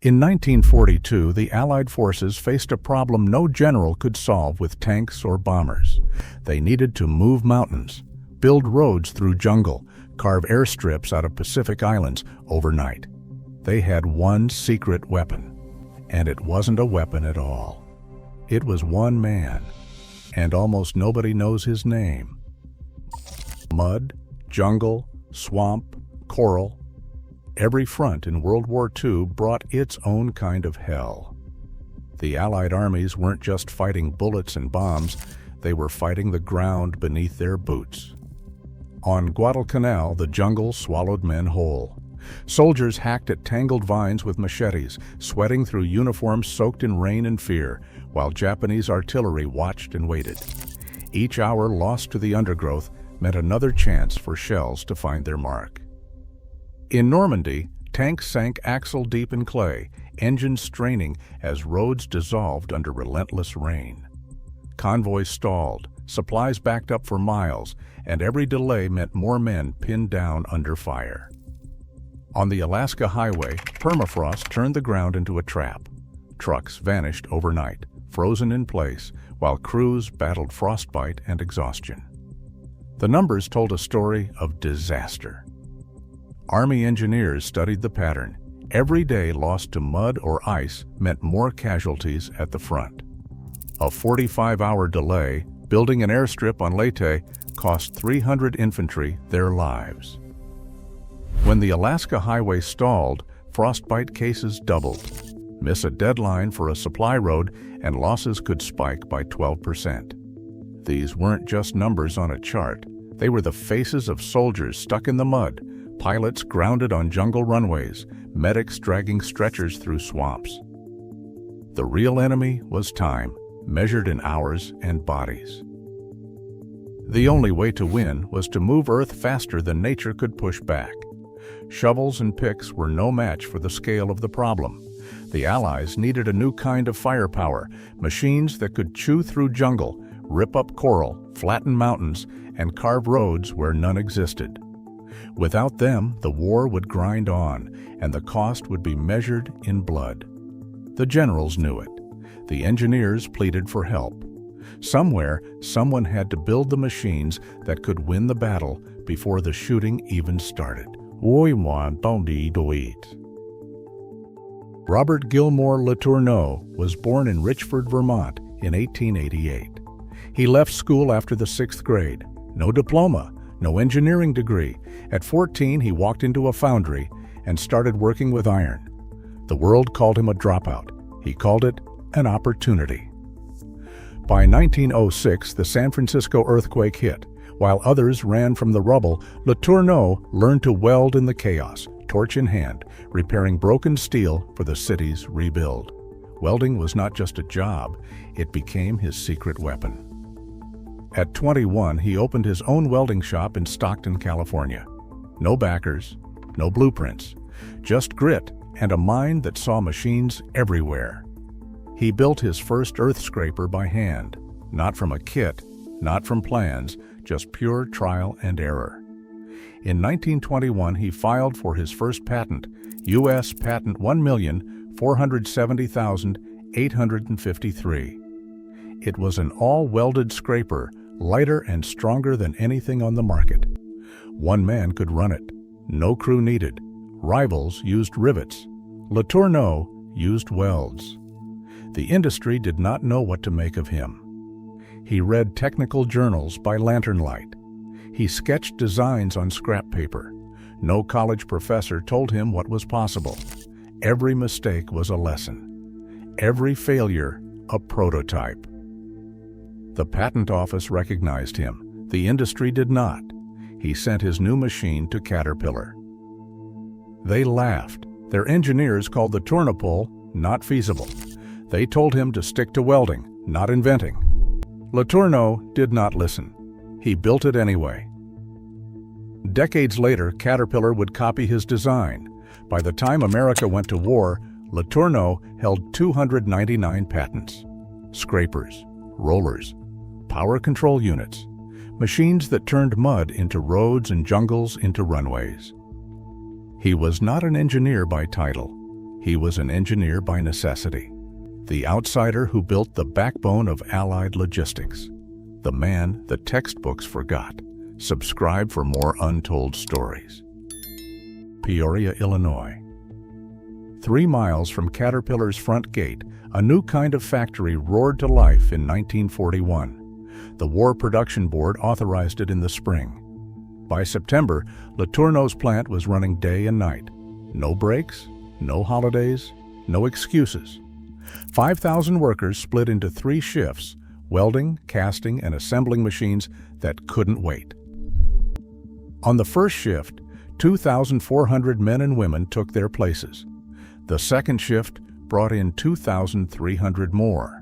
In 1942, the Allied forces faced a problem no general could solve with tanks or bombers. They needed to move mountains, build roads through jungle, carve airstrips out of Pacific islands overnight. They had one secret weapon, and it wasn't a weapon at all. It was one man, and almost nobody knows his name. Mud, jungle, swamp, coral. Every front in World War II brought its own kind of hell. The Allied armies weren't just fighting bullets and bombs, they were fighting the ground beneath their boots. On Guadalcanal, the jungle swallowed men whole. Soldiers hacked at tangled vines with machetes, sweating through uniforms soaked in rain and fear, while Japanese artillery watched and waited. Each hour lost to the undergrowth meant another chance for shells to find their mark. In Normandy, tanks sank axle-deep in clay, engines straining as roads dissolved under relentless rain. Convoys stalled, supplies backed up for miles, and every delay meant more men pinned down under fire. On the Alaska Highway, permafrost turned the ground into a trap. Trucks vanished overnight, frozen in place, while crews battled frostbite and exhaustion. The numbers told a story of disaster. Army engineers studied the pattern. Every day lost to mud or ice meant more casualties at the front. A 45-hour delay, building an airstrip on Leyte, cost 300 infantry their lives. When the Alaska Highway stalled, frostbite cases doubled. Miss a deadline for a supply road and losses could spike by 12%. These weren't just numbers on a chart. They were the faces of soldiers stuck in the mud, pilots grounded on jungle runways, medics dragging stretchers through swamps. The real enemy was time, measured in hours and bodies. The only way to win was to move Earth faster than nature could push back. Shovels and picks were no match for the scale of the problem. The Allies needed a new kind of firepower, machines that could chew through jungle, rip up coral, flatten mountains, and carve roads where none existed. Without them, the war would grind on, and the cost would be measured in blood. The generals knew it. The engineers pleaded for help. Somewhere, someone had to build the machines that could win the battle before the shooting even started. Robert Gilmore LeTourneau was born in Richford, Vermont in 1888. He left school after the 6th grade. No diploma, no engineering degree. At 14, he walked into a foundry and started working with iron. The world called him a dropout. He called it an opportunity. By 1906, the San Francisco earthquake hit. While others ran from the rubble, LeTourneau learned to weld in the chaos, torch in hand, repairing broken steel for the city's rebuild. Welding was not just a job, it became his secret weapon. At 21, he opened his own welding shop in Stockton, California. No backers, no blueprints, just grit and a mind that saw machines everywhere. He built his first earth scraper by hand, not from a kit, not from plans, just pure trial and error. In 1921, he filed for his first patent, U.S. Patent 1,470,853. It was an all-welded scraper, lighter and stronger than anything on the market. One man could run it. No crew needed. Rivals used rivets. LeTourneau used welds. The industry did not know what to make of him. He read technical journals by lantern light. He sketched designs on scrap paper. No college professor told him what was possible. Every mistake was a lesson. Every failure, a prototype. The patent office recognized him. The industry did not. He sent his new machine to Caterpillar. They laughed. Their engineers called the tourniquet not feasible. They told him to stick to welding, not inventing. LeTourneau did not listen. He built it anyway. Decades later, Caterpillar would copy his design. By the time America went to war, LeTourneau held 299 patents. Scrapers, rollers, power control units, machines that turned mud into roads and jungles into runways. He was not an engineer by title. He was an engineer by necessity, the outsider who built the backbone of Allied logistics, the man the textbooks forgot. Subscribe for more untold stories. Peoria, Illinois. 3 miles from Caterpillar's front gate, a new kind of factory roared to life in 1941. The War Production Board authorized it in the spring. By September, LeTourneau's plant was running day and night. No breaks, no holidays, no excuses. 5,000 workers split into 3 shifts, welding, casting, and assembling machines that couldn't wait. On the first shift, 2,400 men and women took their places. The second shift brought in 2,300 more.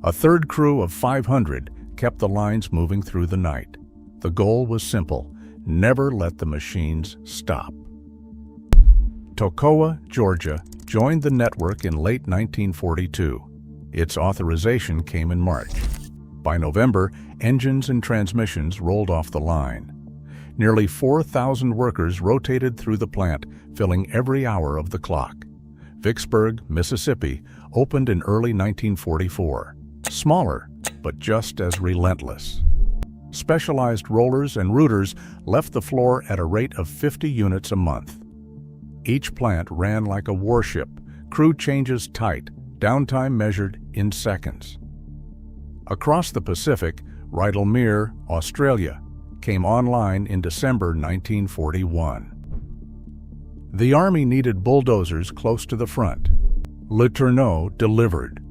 A third crew of 500 kept the lines moving through the night. The goal was simple: never let the machines stop. Toccoa, Georgia, joined the network in late 1942. Its authorization came in March. By November, engines and transmissions rolled off the line. Nearly 4,000 workers rotated through the plant, filling every hour of the clock. Vicksburg, Mississippi, opened in early 1944. Smaller, but just as relentless. Specialized rollers and rooters left the floor at a rate of 50 units a month. Each plant ran like a warship, crew changes tight, downtime measured in seconds. Across the Pacific, LeTourneau, Australia, came online in December 1941. The Army needed bulldozers close to the front. LeTourneau delivered.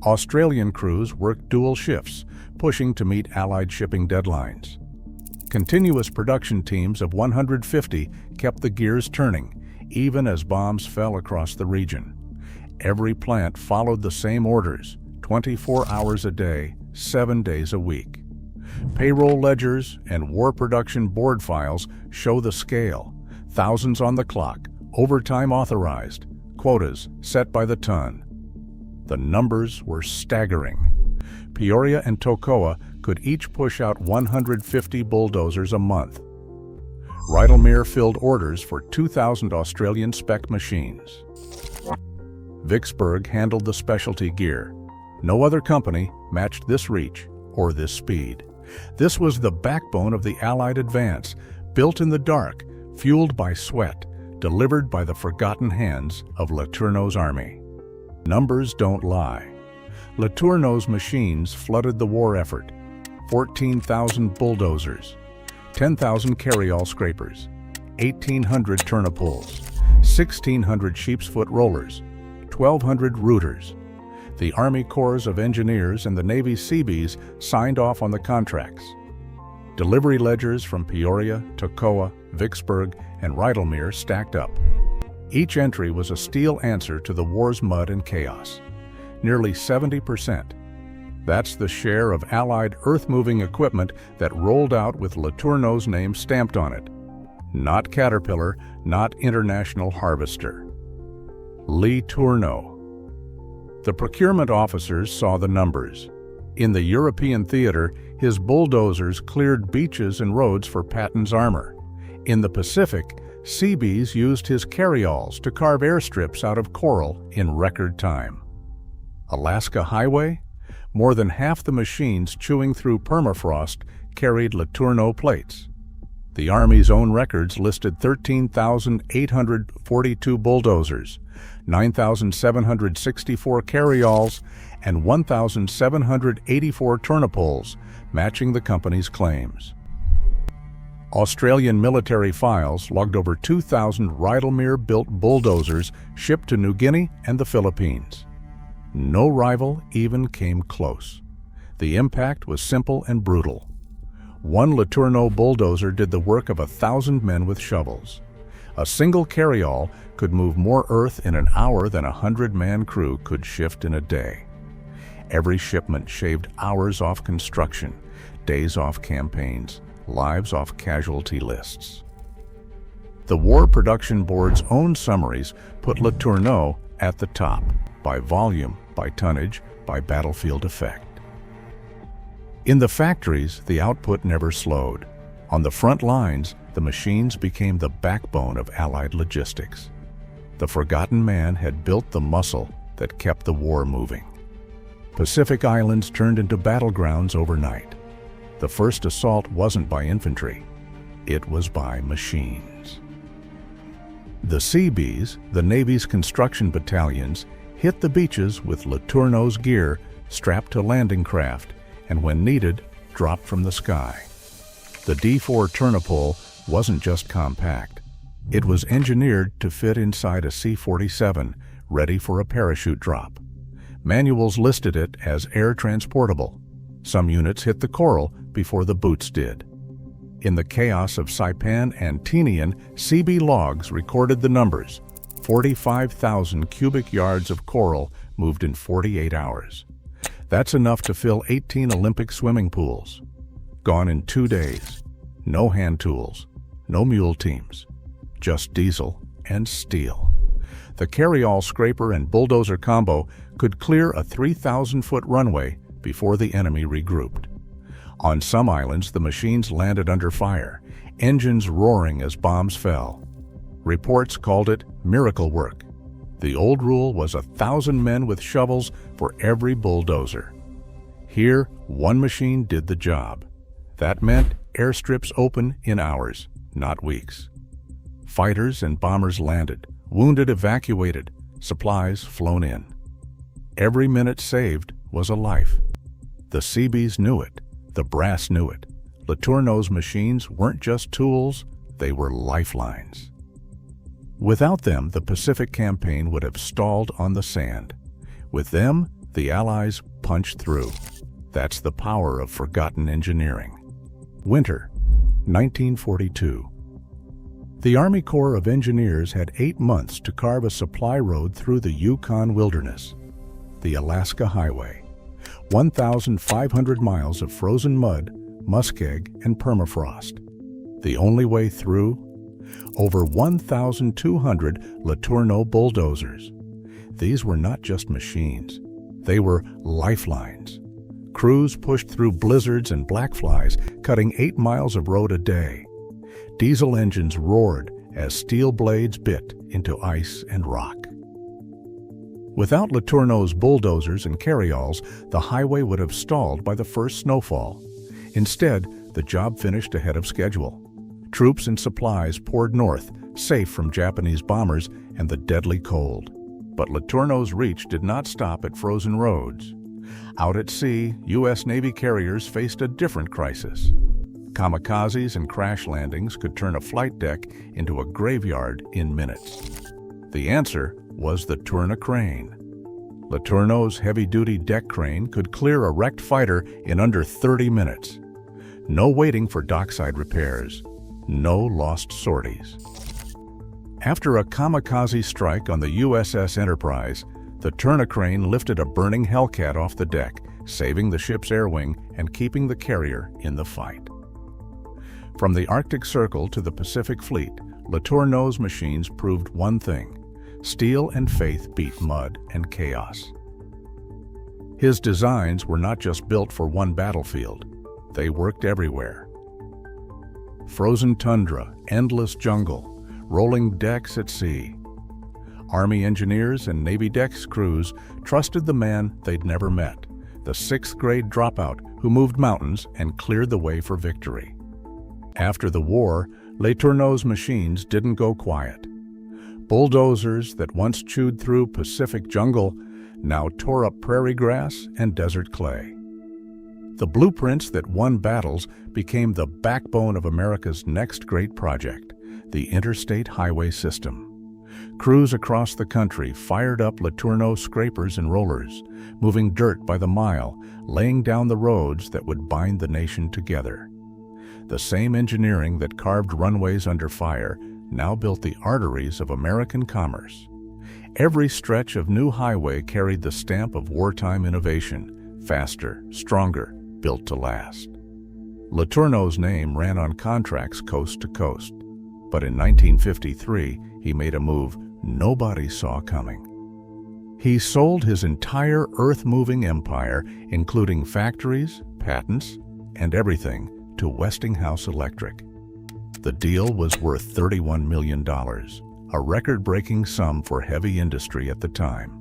Australian crews worked dual shifts, pushing to meet Allied shipping deadlines. Continuous production teams of 150 kept the gears turning, even as bombs fell across the region. Every plant followed the same orders, 24 hours a day, 7 days a week. Payroll ledgers and War Production Board files show the scale. Thousands on the clock, overtime authorized, quotas set by the ton. The numbers were staggering. Peoria and Toccoa could each push out 150 bulldozers a month. LeTourneau filled orders for 2,000 Australian spec machines. Vicksburg handled the specialty gear. No other company matched this reach or this speed. This was the backbone of the Allied advance, built in the dark, fueled by sweat, delivered by the forgotten hands of LeTourneau's army. Numbers don't lie. LeTourneau's machines flooded the war effort. 14,000 bulldozers, 10,000 carryall scrapers, 1,800 turnipulls, 1,600 sheep's foot rollers, 1,200 rooters. The Army Corps of Engineers and the Navy Seabees signed off on the contracts. Delivery ledgers from Peoria, Toccoa, Vicksburg, and LeTourneau stacked up. Each entry was a steel answer to the war's mud and chaos. Nearly 70%. That's the share of Allied earth-moving equipment that rolled out with LeTourneau's name stamped on it. Not Caterpillar, not International Harvester. LeTourneau. The procurement officers saw the numbers. In the European theater, his bulldozers cleared beaches and roads for Patton's armor. In the Pacific, Seabees used his carryalls to carve airstrips out of coral in record time. Alaska Highway? More than half the machines chewing through permafrost carried LeTourneau plates. The Army's own records listed 13,842 bulldozers, 9,764 carryalls, and 1,784 turnipulls, matching the company's claims. Australian military files logged over 2,000 LeTourneau-built bulldozers shipped to New Guinea and the Philippines. No rival even came close. The impact was simple and brutal. One LeTourneau bulldozer did the work of 1,000 men with shovels. A single carryall could move more earth in an hour than a 100-man crew could shift in a day. Every shipment shaved hours off construction, days off campaigns, lives off casualty lists. The War Production Board's own summaries put LeTourneau at the top, by volume, by tonnage, by battlefield effect. In the factories, the output never slowed. On the front lines, the machines became the backbone of Allied logistics. The forgotten man had built the muscle that kept the war moving. Pacific Islands turned into battlegrounds overnight. The first assault wasn't by infantry. It was by machines. The Seabees, the Navy's construction battalions, hit the beaches with LeTourneau's gear strapped to landing craft and, when needed, dropped from the sky. The D4 Tourneau wasn't just compact. It was engineered to fit inside a C-47, ready for a parachute drop. Manuals listed it as air transportable. Some units hit the coral before the boots did. In the chaos of Saipan and Tinian, CB logs recorded the numbers. 45,000 cubic yards of coral moved in 48 hours. That's enough to fill 18 Olympic swimming pools. Gone in 2 days. No hand tools, no mule teams, just diesel and steel. The carry-all scraper and bulldozer combo could clear a 3,000-foot runway before the enemy regrouped. On some islands, the machines landed under fire, engines roaring as bombs fell. Reports called it miracle work. The old rule was 1,000 men with shovels for every bulldozer. Here, one machine did the job. That meant airstrips open in hours, not weeks. Fighters and bombers landed, wounded evacuated, supplies flown in. Every minute saved was a life. The Seabees knew it. The brass knew it. LeTourneau's machines weren't just tools, they were lifelines. Without them, the Pacific campaign would have stalled on the sand. With them, the Allies punched through. That's the power of forgotten engineering. Winter, 1942. The Army Corps of Engineers had 8 months to carve a supply road through the Yukon wilderness, the Alaska Highway. 1,500 miles of frozen mud, muskeg, and permafrost. The only way through? Over 1,200 LeTourneau bulldozers. These were not just machines. They were lifelines. Crews pushed through blizzards and blackflies, cutting 8 miles of road a day. Diesel engines roared as steel blades bit into ice and rock. Without LeTourneau's bulldozers and carryalls, the highway would have stalled by the first snowfall. Instead, the job finished ahead of schedule. Troops and supplies poured north, safe from Japanese bombers and the deadly cold. But LeTourneau's reach did not stop at frozen roads. Out at sea, U.S. Navy carriers faced a different crisis. Kamikazes and crash landings could turn a flight deck into a graveyard in minutes. The answer was the Tourneau crane. LeTourneau's heavy-duty deck crane could clear a wrecked fighter in under 30 minutes. No waiting for dockside repairs. No lost sorties. After a kamikaze strike on the USS Enterprise, the Tourneau crane lifted a burning Hellcat off the deck, saving the ship's air wing and keeping the carrier in the fight. From the Arctic Circle to the Pacific Fleet, LeTourneau's machines proved one thing: steel and faith beat mud and chaos. His designs were not just built for one battlefield. They worked everywhere. Frozen tundra, endless jungle, rolling decks at sea. Army engineers and Navy decks crews trusted the man they'd never met, the 6th-grade dropout who moved mountains and cleared the way for victory. After the war, LeTourneau's machines didn't go quiet. Bulldozers that once chewed through Pacific jungle now tore up prairie grass and desert clay. The blueprints that won battles became the backbone of America's next great project, the Interstate Highway System. Crews across the country fired up LeTourneau scrapers and rollers, moving dirt by the mile, laying down the roads that would bind the nation together. The same engineering that carved runways under fire now built the arteries of American commerce. Every stretch of new highway carried the stamp of wartime innovation: faster, stronger, built to last. LeTourneau's name ran on contracts coast to coast, but in 1953 he made a move nobody saw coming. He sold his entire earth-moving empire, including factories, patents, and everything, to Westinghouse Electric. The deal was worth $31 million, a record-breaking sum for heavy industry at the time.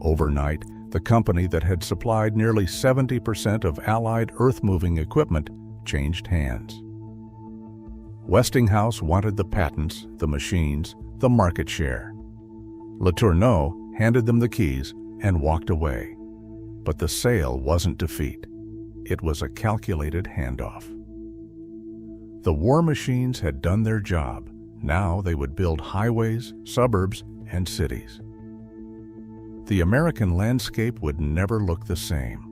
Overnight, the company that had supplied nearly 70% of Allied earth-moving equipment changed hands. Westinghouse wanted the patents, the machines, the market share. LeTourneau handed them the keys and walked away. But the sale wasn't defeat. It was a calculated handoff. The war machines had done their job. Now they would build highways, suburbs, and cities. The American landscape would never look the same.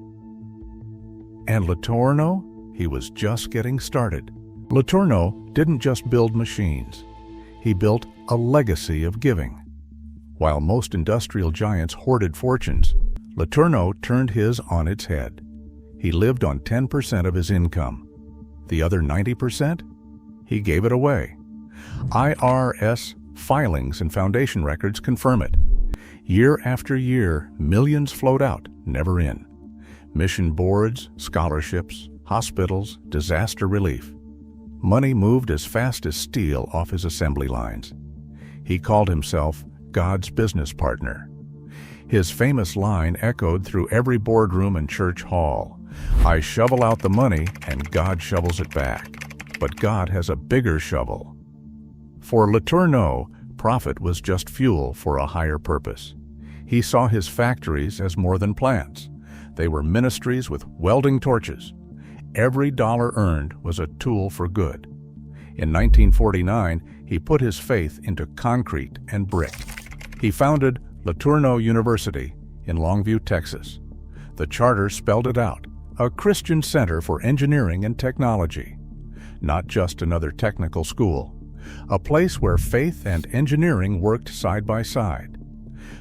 And LeTourneau? He was just getting started. LeTourneau didn't just build machines. He built a legacy of giving. While most industrial giants hoarded fortunes, LeTourneau turned his on its head. He lived on 10% of his income. The other 90%? He gave it away. IRS filings and foundation records confirm it. Year after year, millions flowed out, never in. Mission boards, scholarships, hospitals, disaster relief. Money moved as fast as steel off his assembly lines. He called himself God's business partner. His famous line echoed through every boardroom and church hall. I shovel out the money and God shovels it back. But God has a bigger shovel. For LeTourneau, profit was just fuel for a higher purpose. He saw his factories as more than plants. They were ministries with welding torches. Every dollar earned was a tool for good. In 1949, he put his faith into concrete and brick. He founded LeTourneau University in Longview, Texas. The charter spelled it out, a Christian center for engineering and technology. Not just another technical school, a place where faith and engineering worked side by side.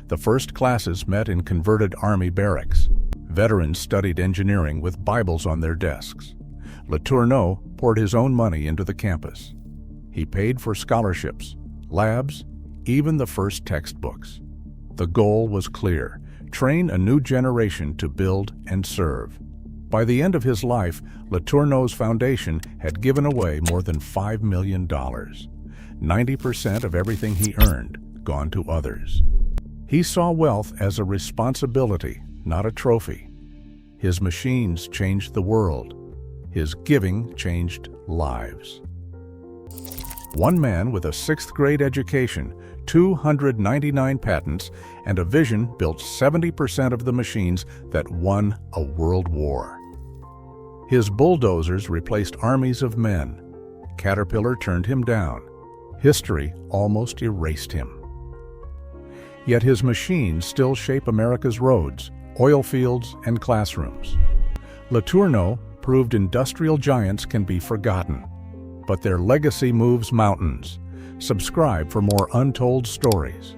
The first classes met in converted Army barracks. Veterans studied engineering with Bibles on their desks. LeTourneau poured his own money into the campus. He paid for scholarships, labs, even the first textbooks. The goal was clear: train a new generation to build and serve. By the end of his life, LeTourneau's foundation had given away more than $5 million. 90% of everything he earned gone to others. He saw wealth as a responsibility, not a trophy. His machines changed the world. His giving changed lives. One man with a 6th grade education, 299 patents, and a vision built 70% of the machines that won a world war. His bulldozers replaced armies of men. Caterpillar turned him down. History almost erased him. Yet his machines still shape America's roads, oil fields, and classrooms. LeTourneau proved industrial giants can be forgotten, but their legacy moves mountains. Subscribe for more untold stories.